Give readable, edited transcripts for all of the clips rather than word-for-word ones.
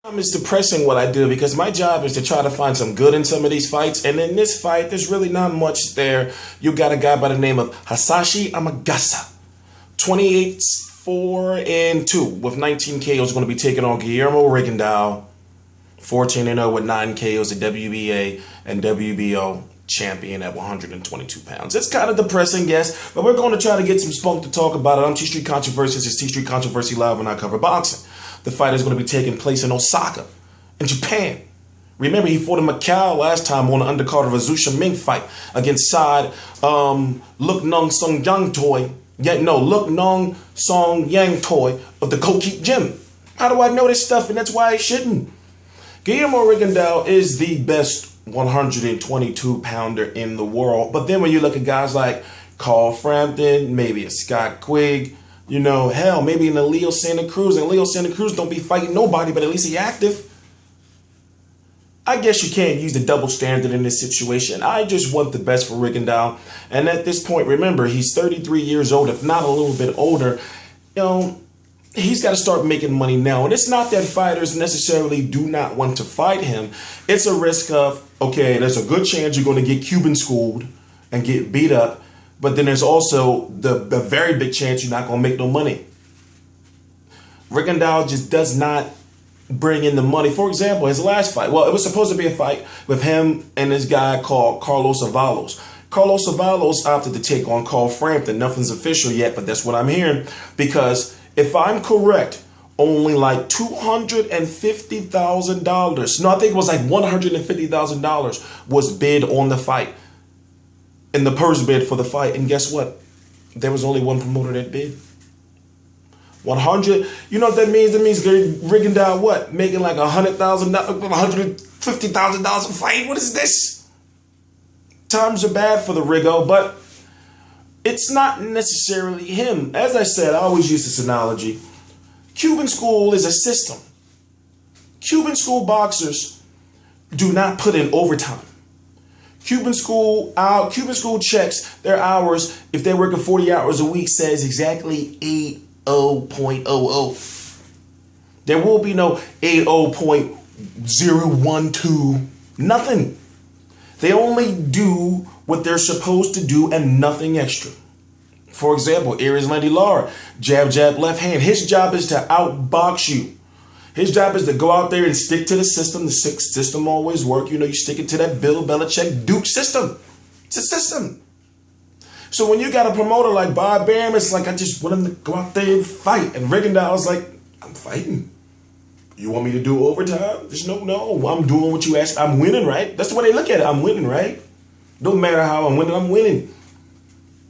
It's depressing what I do because my job is to try to find some good in some of these fights, and in this fight there's really not much there. You got a guy by the name of Hisashi Amagasa, 28-4-2 with 19 KOs, going to be taking on Guillermo Rigondeaux, 14-0 with 9 KOs, a WBA and WBO champion at 122 pounds. It's kind of depressing, yes, but we're going to try to get some spunk to talk about it. I'm T-Street Controversy. This is T-Street Controversy Live when I cover boxing. The fight is going to be taking place in Osaka, in Japan. Remember, he fought in Macau last time on the undercard of a Zou Shiming fight against Sod Looknongyangtoy. Looknongyangtoy of the Kokietgym. How do I know this stuff? And that's why I shouldn't. Guillermo Rigondeaux is the best 122-pounder in the world. But then when you look at guys like Carl Frampton, maybe a Scott Quigg, you know, hell, maybe an Leo Santa Cruz. And Leo Santa Cruz don't be fighting nobody, but at least he active. I guess you can't use the double standard in this situation. I just want the best for Rigondeaux. And at this point, remember, he's 33 years old, if not a little bit older. You know, he's got to start making money now. And it's not that fighters necessarily do not want to fight him. It's a risk of, okay, there's a good chance you're going to get Cuban schooled and get beat up. But then there's also the very big chance you're not going to make no money. Rigondeaux just does not bring in the money. For example, his last fight, well, it was supposed to be a fight with him and this guy called Carlos Avalos. Carlos Avalos opted to take on Carl Frampton. Nothing's official yet, but that's what I'm hearing. Because if I'm correct, only like $250,000. No, I think it was like $150,000 was bid on the fight. In the purse bid for the fight. And guess what? There was only one promoter that bid. 100. You know what that means? That means Rigondeaux what? Making like $100,000, $150,000 a fight? What is this? Times are bad for the Rigo, but it's not necessarily him. As I said, I always use this analogy. Cuban school is a system. Cuban school boxers do not put in overtime. Cuban school checks their hours. If they're working 40 hours a week, says exactly 80.00. There will be no 80.012. Nothing. They only do what they're supposed to do and nothing extra. For example, Aries Landy Lara, jab, jab, left hand. His job is to outbox you. His job is to go out there and stick to the system. The system always works. You know, you stick it to that Bill Belichick Duke system. It's a system. So when you got a promoter like Bob Bam, it's like, I just want him to go out there and fight. And Rigondeaux was like, I'm fighting. You want me to do overtime? There's no, I'm doing what you asked. I'm winning, right? That's the way they look at it. I'm winning, right? Don't matter how I'm winning.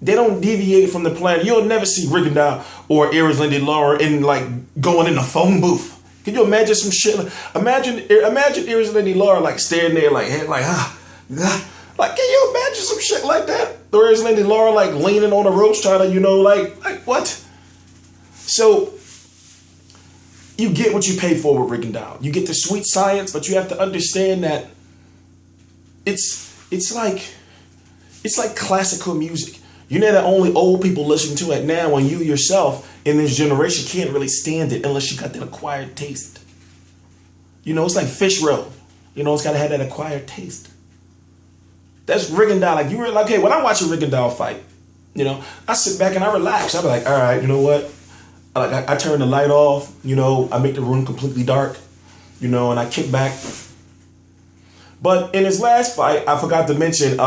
They don't deviate from the plan. You'll never see Rigondeaux or Aries Landy Lara in like going in the phone booth. Can you imagine some shit? Imagine Aries Landy Lara like standing there like can you imagine some shit like that? Or Aries Landy Lara like leaning on the ropes trying to, you know, like what? So you get what you pay for with Rigondeaux. You get the sweet science, but you have to understand that it's like classical music. You know that only old people listen to it now, when you yourself in this generation can't really stand it unless you got that acquired taste. You know, it's like fish roll. You know, it's got to have that acquired taste. That's Rigondeaux. Like, you were like, hey, when I watch a Rigondeaux fight, you know, I sit back and I relax. I be like, all right, you know what? I turn the light off. You know, I make the room completely dark. You know, and I kick back. But in his last fight, I forgot to mention,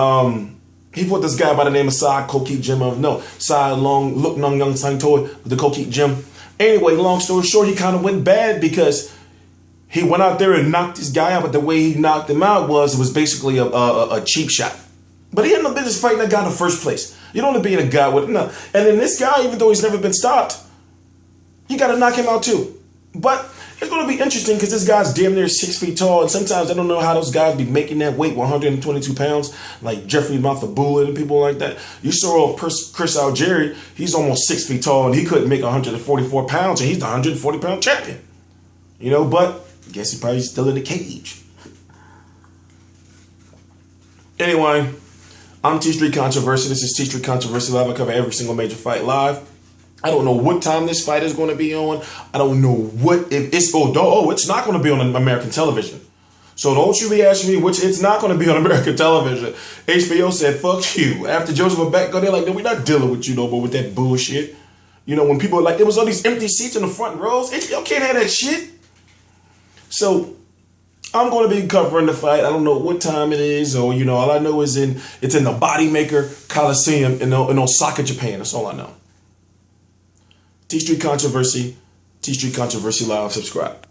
he fought this guy by the name of Sod Looknongyangtoy with the Kokietgym. Anyway, long story short, he kind of went bad because he went out there and knocked this guy out, but the way he knocked him out was basically a cheap shot. But he had no business fighting that guy in the first place. You don't want to be in a guy with no. And then this guy, even though he's never been stopped, you got to knock him out too. But it's going to be interesting because this guy's damn near 6 feet tall, and sometimes I don't know how those guys be making that weight, 122 pounds, like Jeffrey Mathebula and people like that. You saw Chris Algieri, he's almost 6 feet tall, and he couldn't make 144 pounds, and he's the 140-pound champion. You know, but I guess he's probably still in the cage. Anyway, I'm T-Street Controversy. This is T-Street Controversy Live. I cover every single major fight live. I don't know what time this fight is going to be on. I don't know what if it's it's not going to be on American television. So don't you be asking me which it's not going to be on American television. HBO said, fuck you. After Joseph Abek go, they're like, no, we're not dealing with you no more with that bullshit. You know, when people are like, there was all these empty seats in the front rows. HBO can't have that shit. So I'm going to be covering the fight. I don't know what time it is, or, you know, all I know is it's in the Bodymaker Colosseum in Osaka, Japan. That's all I know. T Street Controversy Live, subscribe.